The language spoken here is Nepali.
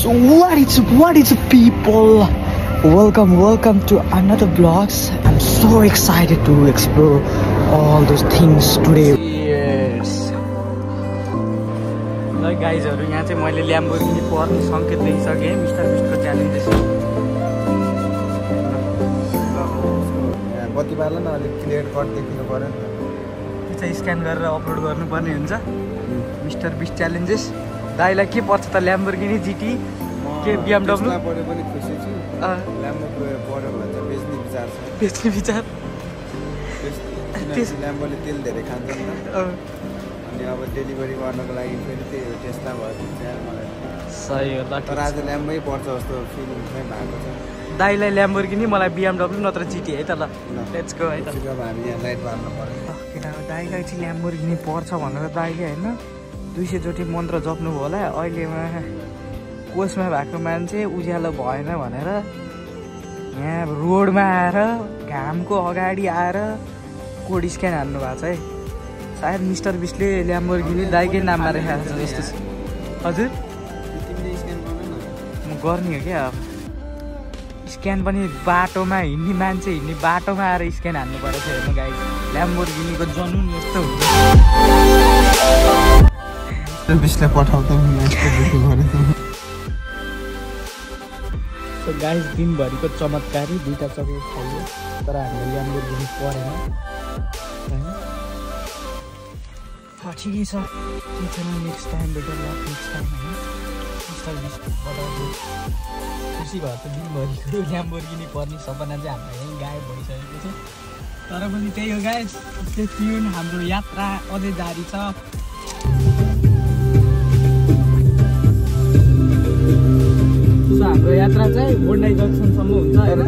So what is people? Welcome to another vlogs. I'm so excited to explore all those things today. Yes. ल गाइजहरु यहाँ चाहिँ मैले ल्याम्बोर्गिनी पर्ने संकेत देखिसके मिस्टर बिस्टको च्यालेन्जेस बत्ती बाल्न न अलि क्लियर कट देखिनु पर्यो नि त चाहिँ स्क्यान गरेर अपलोड गर्नुपर्ने हुन्छ मिस्टर बिस्ट च्यालेन्जेस दाइलाई के पर्छ त ल्याम्बोर्गिनी जीटी के BMW पढ्यो पनि खुसी छु ल्याम्बो पढ्यो भने चाहिँ बेच्ने विचार त्यस ल्याम्बोले तेल धेरै खान्छ नि अनि अब डेलिभरी गर्नको लागि फेरि त्यही टेस्ला भएको छ मलाई सही हो ल तर आज ल्याम्बै पर्छ जस्तो फिलिङ चाहिँ भएको छ दाइलाई ल्याम्बोर्गिनी मलाई BMW नत्र जीटी है त ल लेट्स गो है त अब हामी यहाँ लाइट बाल्न पर्यो किनभने दाइलाई चाहिँ ल्याम्बोर्गिनी पर्छ भनेर दाइले हैन 200 चोटि मन्त्र जप्नु होला अहिलेमा कोसमा भएको मान्छे उज्यालो भएन भनेर यहाँ रोडमा आएर घामको अगाडि आएर कोड स्क्यान हान्नु भएको छ है सायद मिस्टर बिस्टले ल्याम्बोर्गिनी दाइकै नाममा राखेको छ जस्तो छ हजुर तिमीले स्क्यान गर्न न म गर्ने हो क्या स्क्यान पनि बाटोमा हिँड्ने मान्छे हिँड्ने बाटोमा आएर स्क्यान हान्नु परेको छ हेर्नु गाइस ल्याम्बोर्गिनीको जुनून यस्तो हुन्छ बिस्टले पठाउँदा सो गाइस दिनभरिको चमत्कारी दुईटा चक्लेट खाइयो तर हामीले ल्याम्बोर्गिनी परेन ठिकै छ के छैन नेक्स्ट टाइम भेटौँला नेक्स्ट टाइम होइन मिस्टर बिस्टबाट खुसी भयो त दिनभरिको ल्याम्बोर्गिनी पर्ने सपना चाहिँ हाम्रो यहीँ गायब भइसकेको छ तर पनि त्यही हो गाइस स्टे ट्युन हाम्रो यात्रा अझै जारी छ हाम्रो यात्रा चाहिँ बोन्डाई जङ्सनसम्म हुन्छ होइन